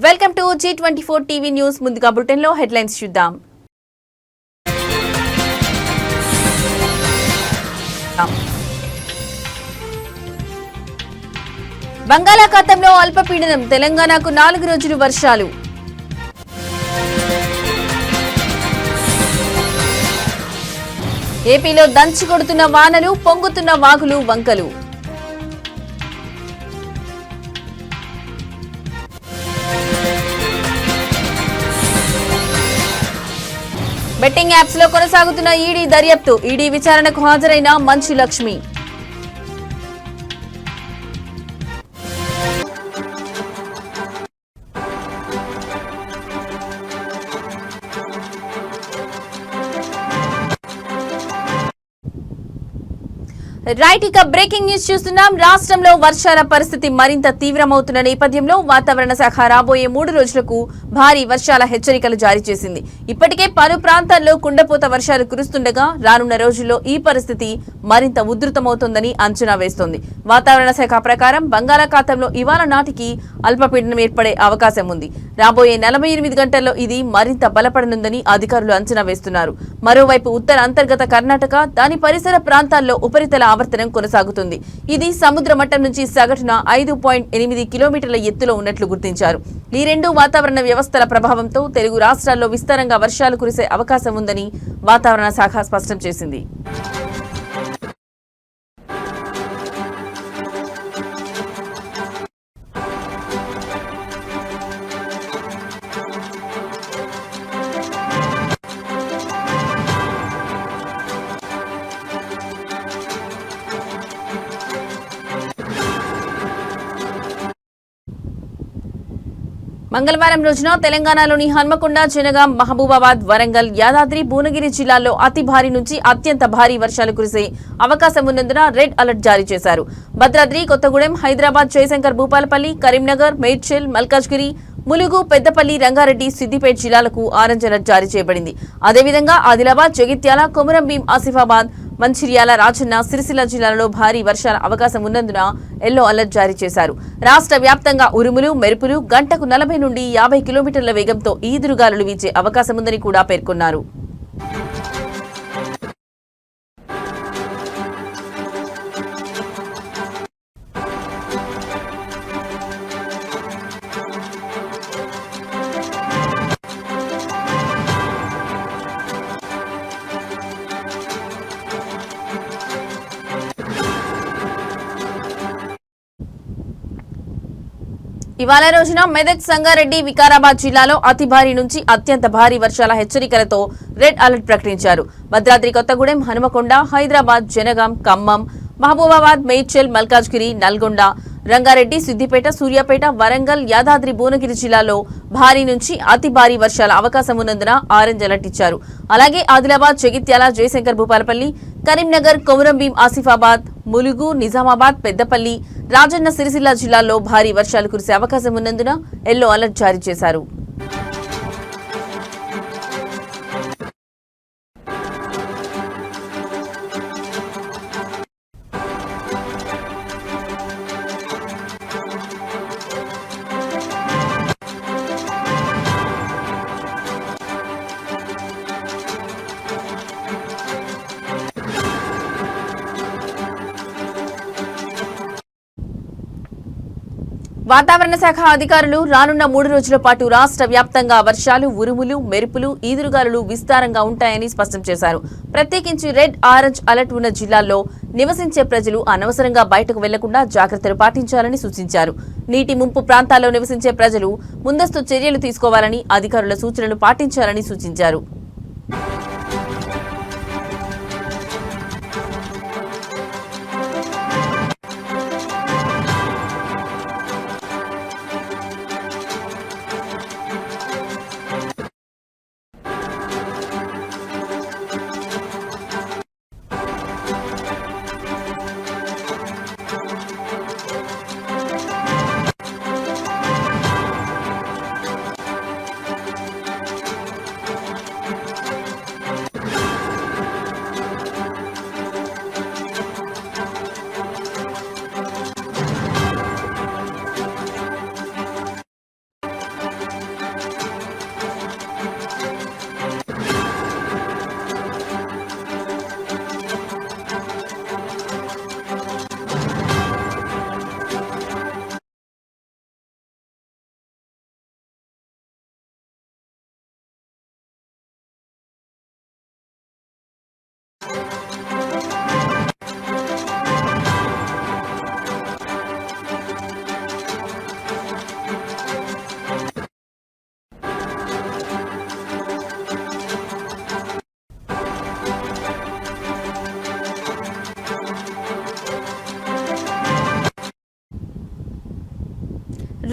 Welcome to G24 TV news. ముందుగా bulletin లో headlines చూద్దాం. బంగాళాఖాతంలో అల్పపీడనం, తెలంగాణకు 4 రోజులు వర్షాలు. ఏపీలో దంచి కొడుతున్న వానలు, పొంగుతున్న వాగులు, వంకలు. బెట్టింగ్ యాప్స్ లో కొనసాగుతున్న ఈడీ దర్యాప్తు, ఈడీ విచారణకు హాజరైన మంచు లక్ష్మి. రైట్, ఇక బ్రేకింగ్ న్యూస్ చూస్తున్నాం. రాష్ట్రంలో వర్షాల పరిస్థితి మరింత తీవ్రమవుతున్న నేపథ్యంలో వాతావరణ శాఖ రాబోయే 3 రోజులకు భారీ వర్షాల హెచ్చరికలు జారీ చేసింది. ఇప్పటికే పలు ప్రాంతాల్లో కుండపోత వర్షాలు కురుస్తుండగా రానున్న రోజుల్లో ఈ పరిస్థితి మరింత ఉధృతమవుతోందని అంచనా వేస్తోంది. వాతావరణ శాఖ ప్రకారం బంగాళాఖాతంలో ఇవాళ నాటికి అల్పపీడనం ఏర్పడే అవకాశం ఉంది. రాబోయే 48 గంటల్లో ఇది మరింత బలపడనుందని అధికారులు అంచనా వేస్తున్నారు. మరోవైపు ఉత్తర అంతర్గత కర్ణాటక, దాని పరిసర ప్రాంతాల్లో ఉపరితల ఆవర్తనం కొనసాగుతుంది. ఇది సముద్ర మట్టం నుంచి సగటున 5.8 కిలోమీటర్ల ఎత్తులో ఉన్నట్లు గుర్తించారు. ఈ రెండు వాతావరణ వ్యవస్థల ప్రభావంతో తెలుగు రాష్ట్రాల్లో విస్తారంగా వర్షాలు కురిసే అవకాశం ఉందని వాతావరణ శాఖ స్పష్టం చేసింది. మంగళవారం రోజున తెలంగాణలోని హన్మకొండ, జనగాం, మహబూబాబాద్, వరంగల్, యాదాద్రి, భువనగిరి జిల్లాల్లో అతి భారీ నుంచి అత్యంత భారీ వర్షాలు కురిసే అవకాశం ఉన్నందున రెడ్ అలర్ట్ జారీ చేశారు. భద్రాద్రి కొత్తగూడెం, హైదరాబాద్, జయశంకర్ భూపాలపల్లి, కరీంనగర్, మేడ్చల్, మల్కాజ్గిరి, ములుగు, పెద్దపల్లి, రంగారెడ్డి, సిద్దిపేట జిల్లాలకు ఆరెంజ్ అలర్ట్ జారీ చేయబడింది. అదేవిధంగా ఆదిలాబాద్, జగిత్యాల, కొమురంభీం, ఆసిఫాబాద్, మంచిర్యాల, రాజన్న, సిరిసిల్ల జిల్లాలలో భారీ వర్షాల అవకాశం ఉన్నందున ఎల్లో అలర్ట్ జారీ చేశారు. రాష్ట్ర వ్యాప్తంగా ఉరుములు, మెరుపులు, గంటకు 40 నుండి 50 కిలోమీటర్ల వేగంతో ఈదురుగాలులు వీచే అవకాశముందని కూడా పేర్కొన్నారు. ఇవాళ రోజున మెదక్, సంగారెడ్డి, వికారాబాద్ జిల్లాలో అతి భారీ నుంచి అత్యంత భారీ వర్షాల హెచ్చరికలతో రెడ్ అలర్ట్ ప్రకటించారు. భద్రాద్రి కొత్తగూడెం, హనుమకొండ, హైదరాబాద్, జనగాం, ఖమ్మం, మహబూబాబాద్, మేడ్చల్, మల్కాజ్గిరి, నల్గొండ, రంగారెడ్డి, సిద్దిపేట, సూర్యాపేట, వరంగల్, యాదాద్రి, భువనగిరి జిల్లాలో భారీ నుంచి అతి భారీ వర్షాల అవకాశం ఉన్నందున ఆరెంజ్ అలర్ట్ ఇచ్చారు. అలాగే ఆదిలాబాద్, జగిత్యాల, జయశంకర్ భూపాలపల్లి, కరీంనగర్, కొమురంభీం, ఆసిఫాబాద్, ములుగు, నిజామాబాద్, పెద్దపల్లి, రాజన్న, సిరిసిల్ల జిల్లాల్లో భారీ వర్షాలు కురిసే అవకాశం ఉన్నందున ఎల్లో అలర్ట్ జారీ చేశారు. వాతావరణ శాఖ అధికారులు రానున్న 3 రోజుల పాటు రాష్ట్ర వ్యాప్తంగా వర్షాలు, ఉరుములు, మెరుపులు, ఈదురుగాలులు విస్తారంగా ఉంటాయని స్పష్టం చేశారు. ప్రత్యేకించి రెడ్, ఆరెంజ్ అలర్ట్ ఉన్న జిల్లాల్లో నివసించే ప్రజలు అనవసరంగా బయటకు వెళ్లకుండా జాగ్రత్తలు పాటించాలని సూచించారు. నీటి ముంపు ప్రాంతాల్లో నివసించే ప్రజలు ముందస్తు చర్యలు తీసుకోవాలని, అధికారుల సూచనలు పాటించాలని సూచించారు.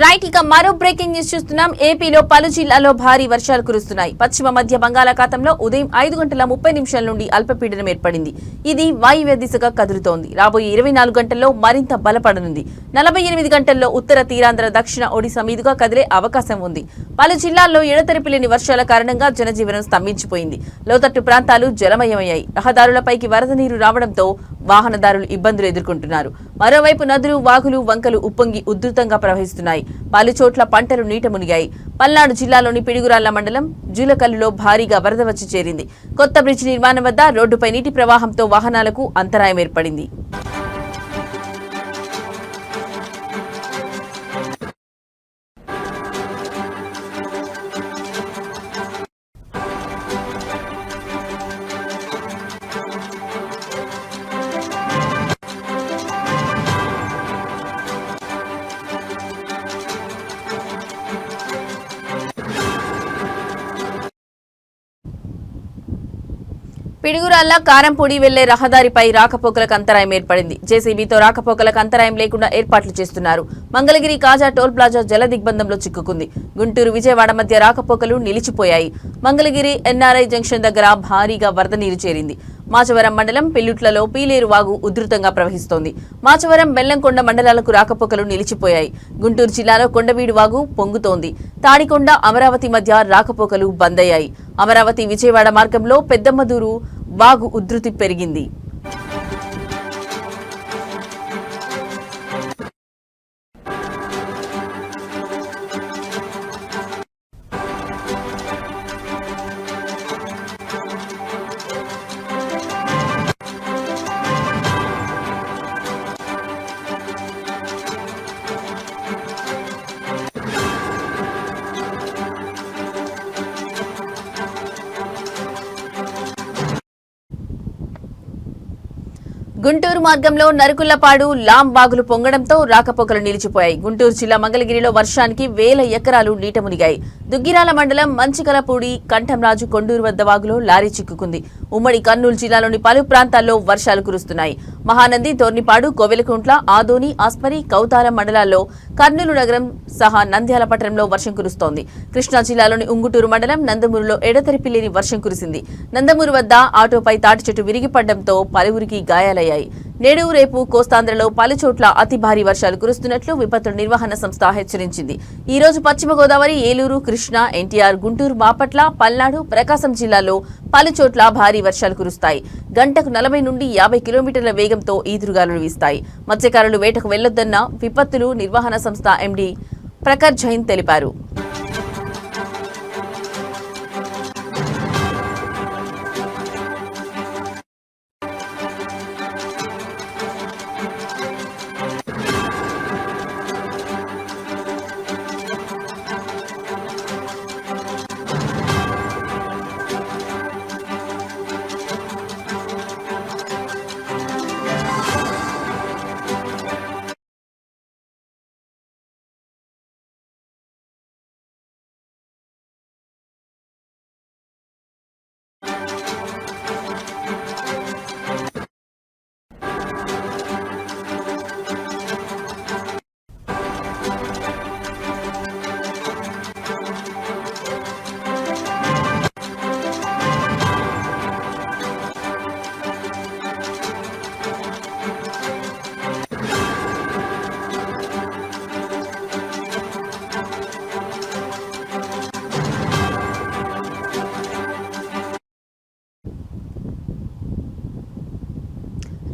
రైట్, ఇక మరో బ్రేకింగ్ న్యూస్ చూస్తున్నాం. ఏపీలో పలు జిల్లాల్లో భారీ వర్షాలు కురుస్తున్నాయి. పశ్చిమ మధ్య బంగాళాఖాతంలో ఉదయం 5:30 నుండి అల్పపీడనం ఏర్పడింది. ఇది వాయువ్య దిశగా కదులుతోంది. రాబోయే 24 గంటల్లో మరింత బలపడనుంది. 48 గంటల్లో ఉత్తర తీరాంధ్ర దక్షిణ ఒడిశా మీదుగా కదిలే అవకాశం ఉంది. పలు జిల్లాల్లో ఎడతెరిపి లేని వర్షాల కారణంగా జనజీవనం స్తంభించిపోయింది. లోతట్టు ప్రాంతాలు జలమయమయ్యాయి. రహదారులపైకి వరద నీరు రావడంతో వాహనదారులు ఇబ్బందులు ఎదుర్కొంటున్నారు. మరోవైపు నదులు, వాగులు, వంకలు ఉప్పొంగి ఉధృతంగా ప్రవహిస్తున్నాయి. పలు చోట్ల పంటలు నీట మునిగాయి. పల్నాడు జిల్లాలోని పిడుగురాళ్ల మండలం జూలకల్లులో భారీగా వరద వచ్చి చేరింది. కొత్త బ్రిడ్జి నిర్మాణం వద్ద రోడ్డుపై నీటి ప్రవాహంతో వాహనాలకు అంతరాయం ఏర్పడింది. పిడుగురాళ్ల కారంపూడి వెళ్లే రహదారిపై రాకపోకలకు అంతరాయం ఏర్పడింది. జేసీబీతో రాకపోకలకు అంతరాయం లేకుండా ఏర్పాట్లు చేస్తున్నారు. మంగళగిరి కాజా టోల్ ప్లాజా జల దిగ్బంధంలో చిక్కుకుంది. గుంటూరు, విజయవాడ మధ్య రాకపోకలు నిలిచిపోయాయి. మంగళగిరి ఎన్ఆర్ఐ జంక్షన్ దగ్గర భారీగా వరద నీరు చేరింది. మాచవరం మండలం పిల్లుట్లలో పీలేరు వాగు ఉధృతంగా ప్రవహిస్తోంది. మాచవరం, బెల్లంకొండ మండలాలకు రాకపోకలు నిలిచిపోయాయి. గుంటూరు జిల్లాలో కొండవీడు వాగు పొంగుతోంది. తాడికొండ, అమరావతి మధ్య రాకపోకలు బంద్ అయ్యాయి. అమరావతి, విజయవాడ మార్గంలో పెద్దమ్మదూరు వాగు ఉధృతి పెరిగింది. గుంటూరు మార్గంలో నరుకుళ్లపాడు, లాం వాగులు పొంగడంతో రాకపోకలు నిలిచిపోయాయి. గుంటూరు జిల్లా మంగళగిరిలో వర్షానికి వేల ఎకరాలు నీట మునిగాయి. దుగ్గిరాల మండలం మంచికలపూడి, కంఠంరాజు, కొండూరు వద్ద వాగులో లారీ చిక్కుకుంది. ఉమ్మడి కర్నూలు జిల్లాలోని పలు ప్రాంతాల్లో వర్షాలు కురుస్తున్నాయి. మహానంది, దోర్నిపాడు, కోవెలకుంట్ల, ఆదోని, ఆస్పరి, కౌతారం మండలాల్లో, కర్నూలు నగరం సహా నంద్యాల పట్టణంలో వర్షం కురుస్తోంది. కృష్ణా జిల్లాలోని ఉంగుటూరు మండలం నందమూరులో ఎడతెరిపి లేని వర్షం కురిసింది. నందమూరు వద్ద ఆటోపై తాటి చెట్టు విరిగిపడడంతో పలువురికి గాయాలయ్యాయి. నేడు, రేపు కోస్తాంధ్రలో పలుచోట్ల అతి భారీ వర్షాలు కురుస్తున్నట్లు విపత్తుల నిర్వహణ సంస్థ హెచ్చరించింది. ఈ రోజు పశ్చిమ గోదావరి, ఏలూరు, కృష్ణా, ఎన్టీఆర్, గుంటూరు, బాపట్ల, పల్నాడు, ప్రకాశం జిల్లాల్లో పలుచోట్ల భారీ వర్షాలు కురుస్తాయి. గంటకు 40 నుండి 50 కిలోమీటర్ల వేగంతో ఈదురుగాలులు వీస్తాయి. మత్స్యకారులు వేటకు వెళ్లొద్దన్న విపత్తులు నిర్వహణ సంస్థ ఎండీ ప్రఖర్ జైన్ తెలిపారు.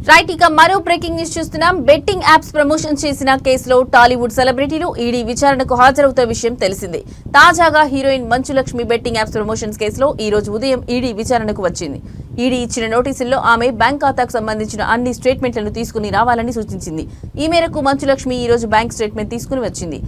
రైట్, ఇక మరో బ్రేకింగ్ న్యూస్ చూస్తున్నాం. బెట్టింగ్ యాప్స్ ప్రమోషన్ చేసిన కేసులో టాలీవుడ్ సెలబ్రిటీలు ఈడీ విచారణకు హాజరవుతున్న విషయం తెలిసిందే. తాజాగా heroine Manchu Lakshmi betting apps promotions కేసులో ఈ రోజు ఉదయం ఈడీ విచారణకు వచ్చింది. ఈడీ ఇచ్చిన నోటీసుల్లో ఆమె బ్యాంక్ ఖాతాకు సంబంధించిన అన్ని స్టేట్మెంట్లను తీసుకుని రావాలని సూచించింది. ఈ మేరకు మంచు లక్ష్మి ఈ రోజు బ్యాంక్ స్టేట్మెంట్ తీసుకుని వచ్చింది.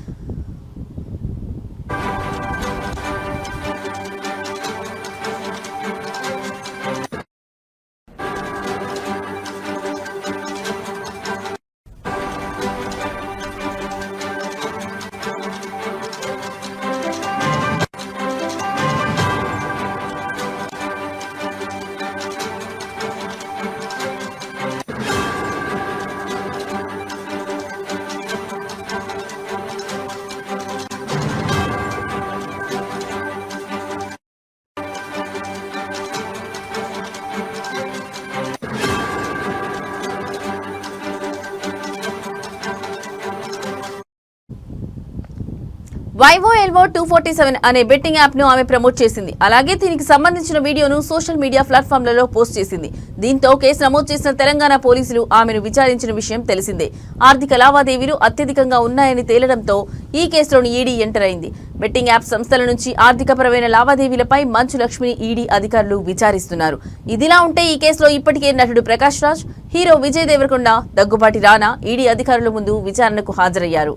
వైవో ఎల్వో 247 అనే బెట్టింగ్ యాప్ ను ఆమె ప్రమోట్ చేసింది. అలాగే దీనికి సంబంధించిన వీడియోను సోషల్ మీడియా ప్లాట్ఫామ్లలో పోస్ట్ చేసింది. దీంతో కేసు నమోదు చేసిన తెలంగాణ పోలీసులు ఆమెను విచారించిన విషయం తెలిసిందే. ఆర్థిక లావాదేవీలు అత్యధికంగా ఉన్నాయని తేలడంతో ఈ కేసులోని ఈడీ ఎంటర్ అయింది. బెట్టింగ్ యాప్ సంస్థల నుంచి ఆర్థికపరమైన లావాదేవీలపై మంచు లక్ష్మిని ఈడీ అధికారులు విచారిస్తున్నారు. ఇదిలా ఉంటే ఈ కేసులో ఇప్పటికే నటుడు ప్రకాష్ రాజ్, హీరో విజయ్ దేవరకొండ, దగ్గుబాటి రానా ఈడీ అధికారుల ముందు విచారణకు హాజరయ్యారు.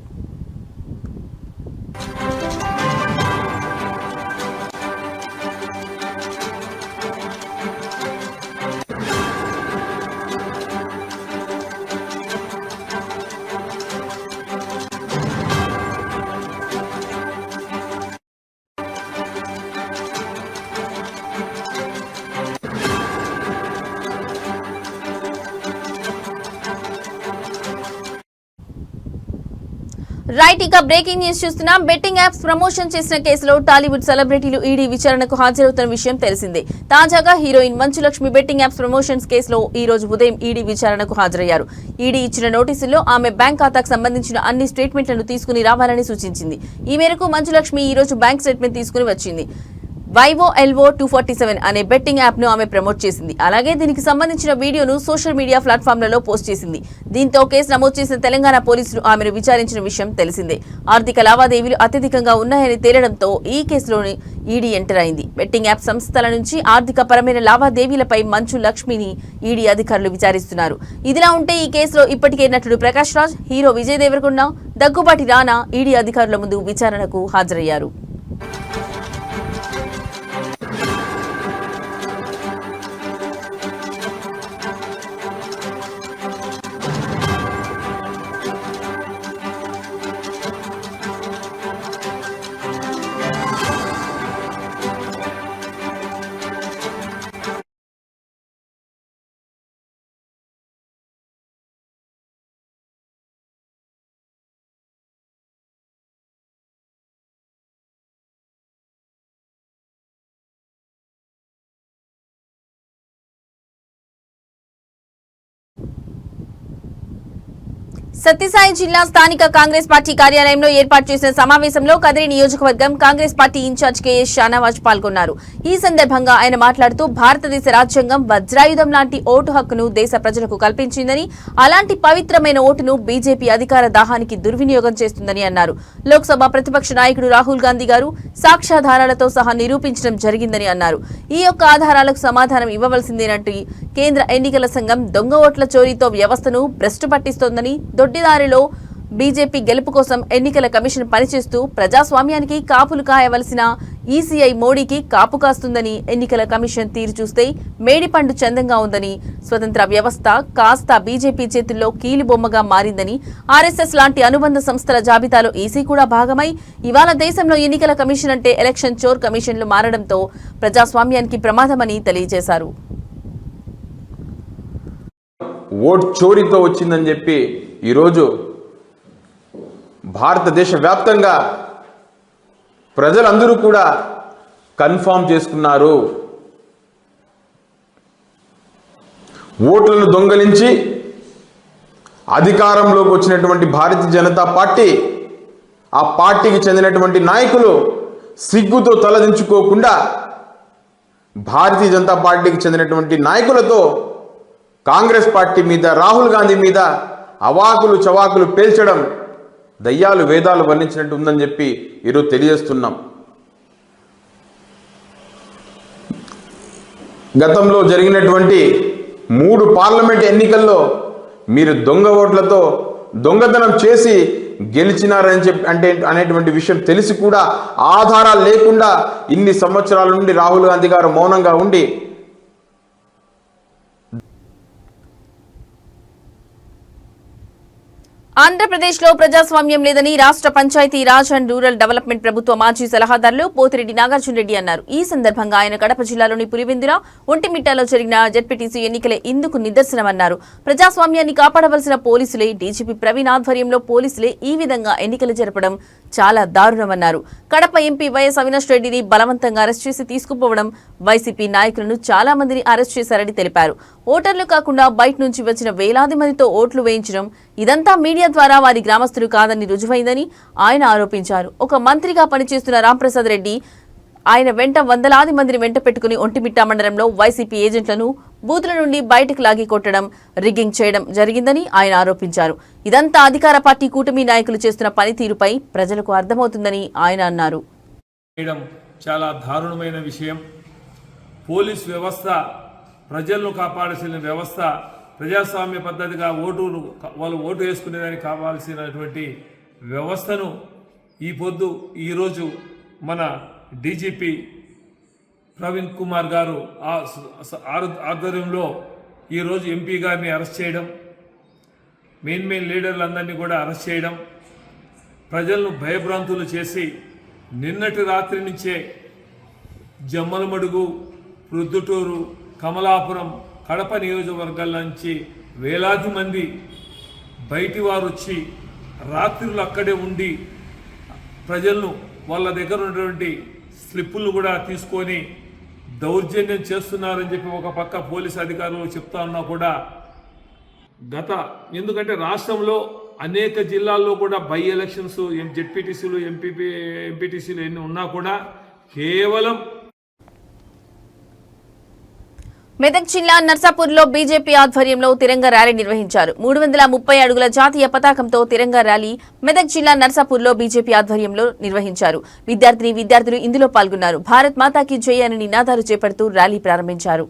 రైట్, ఇక బ్రేకింగ్ న్యూస్ చూస్తున్నాం. బెట్టింగ్ యాప్స్ ప్రమోషన్ చేసిన కేసులో టాలీవుడ్ సెలబ్రిటీలు ఈడీ విచారణకు హాజరవుతున్న విషయం తెలిసిందే. తాజాగా heroine Manchu Lakshmi betting apps promotions కేసులో ఈ రోజు ఉదయం ఈడీ విచారణకు హాజరయ్యారు. ఈడీ ఇచ్చిన నోటీసుల్లో ఆమె బ్యాంక్ ఖాతాకు సంబంధించిన అన్ని స్టేట్మెంట్లను తీసుకుని రావాలని సూచించింది. ఈ మేరకు మంచు లక్ష్మి ఈ రోజు బ్యాంక్ స్టేట్మెంట్ తీసుకుని వచ్చింది. వైవో ఎల్వో 247 అనే బెట్టింగ్ యాప్ ను ఆమె ప్రమోట్ చేసింది. అలాగే దీనికి సంబంధించిన వీడియోను సోషల్ మీడియా ప్లాట్ఫామ్లలో పోస్ట్ చేసింది. దీంతో కేసు నమోదు చేసిన తెలంగాణ పోలీసులు ఆమెను విచారించిన విషయం తెలిసిందే. ఆర్థిక లావాదేవీలు అత్యధికంగా ఉన్నాయని తేలడంతో ఈ కేసులోని ఈడీ ఎంటర్ అయింది. బెట్టింగ్ యాప్ సంస్థల నుంచి ఆర్థిక పరమైన లావాదేవీలపై మంచు లక్ష్మిని ఈడీ అధికారులు విచారిస్తున్నారు. ఇదిలా ఉంటే ఈ కేసులో ఇప్పటికే నటుడు ప్రకాష్ రాజ్, హీరో విజయ్ దేవరకొండ, దగ్గుబాటి రానా ఈడీ అధికారుల ముందు విచారణకు హాజరయ్యారు. సత్యసాయి జిల్లా స్థానిక కాంగ్రెస్ పార్టీ కార్యాలయంలో ఏర్పాటు చేసిన సమావేశంలో కదిరి నియోజకవర్గం Congress party in charge K S Shanawaz పాల్గొన్నారు. ఈ సందర్భంగా ఆయన మాట్లాడుతూ భారతదేశ రాజ్యాంగం వజ్రాయుధం లాంటి ఓటు హక్కును దేశ ప్రజలకు కల్పించిందని, అలాంటి పవిత్రమైన ఓటును బీజేపీ అధికార దాహానికి దుర్వినియోగం చేస్తుందని అన్నారు. లోక్సభ ప్రతిపక్ష నాయకుడు రాహుల్ గాంధీ గారు సాక్ష్యాధారాలతో సహా నిరూపించడం జరిగిందని అన్నారు. ఈ యొక్క ఆధారాలకు సమాధానం ఇవ్వవలసిందేనంటూ కేంద్ర ఎన్నికల సంఘం దొంగ ఓట్ల చోరీతో వ్యవస్థను భ్రష్టు పట్టిస్తోందని, దొడ్డిదారిలో బీజేపీ గెలుపు కోసం ఎన్నికల కమిషన్ పనిచేస్తూ ప్రజాస్వామ్యానికి కాపులు కాయవలసిన ఈసీఐ మోడీకి కాపు కాస్తుందని, ఎన్నికల కమిషన్ తీరు చూస్తే మేడిపండు చందంగా ఉందని, స్వతంత్ర వ్యవస్థ కాస్త బీజేపీ చేతుల్లో కీలుబొమ్మగా మారిందని, ఆర్ఎస్ఎస్ లాంటి అనుబంధ సంస్థల జాబితాలో ఈసీ కూడా భాగమై ఇవాళ దేశంలో ఎన్నికల కమిషన్ అంటే ఎలక్షన్ చోర్ కమిషన్లు మారడంతో ప్రజాస్వామ్యానికి ప్రమాదమని తెలియజేశారు. ఓట్ చోరీతో వచ్చిందని చెప్పి ఈరోజు భారతదేశ వ్యాప్తంగా ప్రజలందరూ కూడా కన్ఫర్మ్ చేసుకున్నారు. ఓట్లను దొంగలించి అధికారంలోకి వచ్చినటువంటి భారతీయ జనతా పార్టీ, ఆ పార్టీకి చెందినటువంటి నాయకులు సిగ్గుతో తలదించుకోకుండా భారతీయ జనతా పార్టీకి చెందినటువంటి నాయకులతో కాంగ్రెస్ పార్టీ మీద, రాహుల్ గాంధీ మీద అవాకులు చవాకులు పేల్చడం దయ్యాలు వేదాలు వర్ణించినట్టు ఉందని చెప్పి ఈరోజు తెలియజేస్తున్నాం. గతంలో జరిగినటువంటి 3 పార్లమెంట్ ఎన్నికల్లో మీరు దొంగ ఓట్లతో దొంగతనం చేసి గెలిచినారని చెప్పి అనేటువంటి విషయం తెలిసి కూడా ఆధారాలు లేకుండా ఇన్ని సంవత్సరాల నుండి రాహుల్ గాంధీ గారు మౌనంగా ఉండి ఆంధ్రప్రదేశ్లో ప్రజాస్వామ్యం లేదని రాష్ట్ర Panchayati Raj and rural development ప్రభుత్వ మాజీ సలహాదారులు పోతిరెడ్డి నాగార్జున రెడ్డి అన్నారు. ఈ సందర్భంగా ఆయన కడప జిల్లాలోని పులివెందుల, ఒంటిమిట్టలో జరిగిన జెడ్పీటీసీ ఎన్నికలే ఇందుకు నిదర్శనమన్నారు. ప్రజాస్వామ్యాన్ని కాపాడవలసిన పోలీసులే, డీజీపీ ప్రవీణ్ ఆధ్వర్యంలో పోలీసులే ఈ విధంగా ఎన్నికలు జరపడం చాలా దారుణమన్నారు. కడప ఎంపీ వైఎస్ అవినాష్ రెడ్డిని బలవంతంగా అరెస్ట్ చేసి తీసుకుపోవడం, వైసీపీ నాయకులను చాలా మందిని అరెస్ట్ చేశారని తెలిపారు. ఓటర్లు కాకుండా బయట నుంచి వచ్చిన వేలాది మందితో ఓట్లు వేయించడం, ఇదంతా మీడియా ద్వారా వారి గ్రామస్తులు కాదని రుజువైందని ఆయన ఆరోపించారు. ఒక మంత్రిగా పనిచేస్తున్న రాంప్రసాద్ రెడ్డి ఆయన వెంట వందలాది మందిని వెంట పెట్టుకుని ఒంటిమిట్ట మండలంలో వైసీపీ ఏజెంట్లను బూతుల నుండి బయటకు లాగి కొట్టడం, రిగ్గింగ్ చేయడం జరిగిందని ఆయన ఆరోపించారు. ఇదంతా అధికార పార్టీ కూటమి నాయకులు చేస్తున్న పనితీరుపై ప్రజలకు అర్థమవుతుందని ఆయన అన్నారు. చాలా దారుణమైన విషయం. పోలీస్ వ్యవస్థ ప్రజలను కాపాడాల్సిన వ్యవస్థ, ప్రజాస్వామ్య పద్ధతిగా వాళ్ళు ఓటు వేసుకునేదానికి కావాల్సినటువంటి వ్యవస్థను ఈరోజు మన డీజీపీ ప్రవీణ్ కుమార్ గారు ఆధ్వర్యంలో ఈరోజు ఎంపీ గారిని అరెస్ట్ చేయడం, మెయిన్ లీడర్లందరినీ కూడా అరెస్ట్ చేయడం, ప్రజలను భయభ్రాంతులు చేసి నిన్నటి రాత్రి నుంచే జమ్మలమడుగు, ప్రొద్దుటూరు, కమలాపురం, కడప నియోజకవర్గాల నుంచి వేలాది మంది బయటి వారు వచ్చి రాత్రులు అక్కడే ఉండి ప్రజలను వాళ్ళ దగ్గర ఉన్నటువంటి స్లిప్పులు కూడా తీసుకొని దౌర్జన్యం చేస్తున్నారని చెప్పి ఒక పక్క పోలీసు అధికారులు చెప్తా ఉన్నా కూడా ఎందుకంటే రాష్ట్రంలో అనేక జిల్లాల్లో కూడా బై ఎలక్షన్స్, జెడ్పీటీసీలు, ఎంపీటీసీలు ఎన్ని ఉన్నా కూడా కేవలం మెదక్ జిల్లా నర్సాపూర్లో బీజేపీ ఆధ్వర్యంలో తిరంగా ర్యాలీ నిర్వహించారు. 330 అడుగుల జాతీయ పతాకంతో తిరంగా ర్యాలీ మెదక్ జిల్లా నర్సాపూర్లో బీజేపీ ఆధ్వర్యంలో నిర్వహించారు. విద్యార్థులు ఇందులో పాల్గొన్నారు. భారత్ మాతాకి జై అని నినాదాలు చేపడుతూ ర్యాలీ ప్రారంభించారు.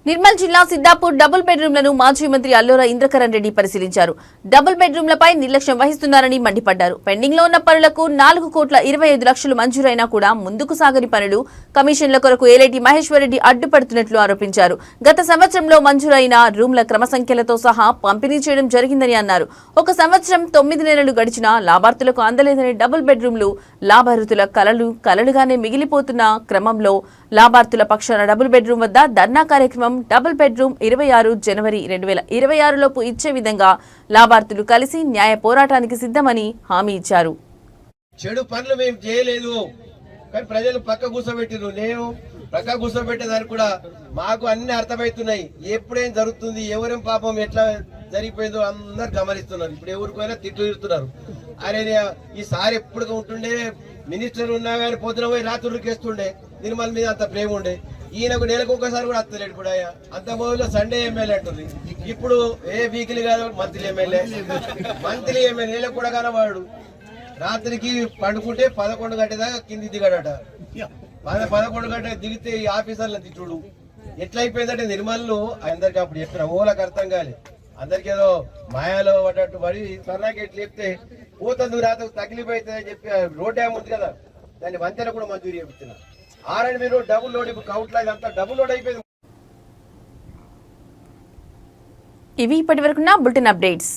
నిర్మల్ జిల్లా సిద్దాపూర్ డబుల్ బెడ్రూమ్లను మాజీ మంత్రి అల్లోరా ఇంద్రకరణ్ రెడ్డి పరిశీలించారు. డబుల్ బెడ్రూమ్లపై నిర్లక్ష్యం వహిస్తున్నారని మండిపడ్డారు. పెండింగ్ లో ఉన్న పనులకు 4,25,00,000 మంజూరైనా కూడా ముందుకు సాగని పనులు, కమిషన్ల కొరకు ఏలేటి మహేశ్వర్ రెడ్డి అడ్డుపడుతున్నట్లు ఆరోపించారు. గత సంవత్సరంలో మంజూరైన రూమ్ల క్రమసంఖ్యలతో సహా పంపిణీ చేయడం జరిగిందని అన్నారు. ఒక సంవత్సరం 9 నెలలు గడిచినా లాభార్థులకు అందలేదని డబుల్ బెడ్రూమ్లు లాభార్థుల కలలుగానే మిగిలిపోతున్న క్రమంలో లాభార్థుల పక్షాన డబుల్ బెడ్రూమ్ వద్ద ధర్నా కార్యక్రమం డబుల్ బెడ్రూమ్ 26 జనవరి 2026 లోపు ఇచ్చే విధంగా లాభార్థులు కలిసి న్యాయ పోరాటానికి సిద్ధమని హామీ ఇచ్చారు. చెడు పనులు మేము చేయలేదు, కానీ ప్రజలు పక్క కూర్చోబెట్టిరు. నేను పక్క కూర్చోబెట్టేదానికి కూడా మాకు అన్ని అర్థమవుతున్నాయి. ఎప్పుడేం జరుగుతుంది, ఎవరేం పాపం ఎట్లా జరిగిపోయిందో అందరు గమనిస్తున్నారు. ఇప్పుడు ఎవరికైనా తిట్లు తిడుతున్నారు. అరే ఈసారి ఎప్పుడు ఉంటుండే మినిస్టర్ ఉన్నా కానీ పొద్దున పోయి రాత్రులకి వేస్తుండే, నిర్మల్ మీద అంత ప్రేమ ఉండే. ఈయనకు నెలకు ఒకసారి కూడా వస్తలేడు. ఇప్పుడు అంత మొదలు సండే ఎమ్మెల్యే అంటుంది, ఇప్పుడు ఏ వీక్లీ కాదు మంత్లీ ఎమ్మెల్యే నెలకు కూడా కానవాడు. రాత్రికి పండుకుంటే 11 గంటల దాకా కింది దిగాడట. 11 గంటలకు దిగితే ఈ ఆఫీసర్లను తిట్టుడు ఎట్లయిపోయిందంటే నిర్మల్లో అందరికి అప్పుడు చెప్పిన ఓలకు అర్థం కాలే. అందరికి ఏదో మాయాలో పడ్డట్టు పడి సర్నాకెట్లు చెప్తే పోతుంది రాత్రి తగిలిపోతుందని చెప్పి రోడ్ డ్యామ్ ఉంది కదా, దాన్ని వంతెన కూడా మంజూరు చేస్తున్నా. R&B రోడ్ డబుల్ లోడ్, ఇప్పుడు కౌంట్లో ఇదంతా డబుల్ లోడ్ అయిపోయింది. ఇవి ఇప్పటివరకున్న బులెటిన్ అప్డేట్స్.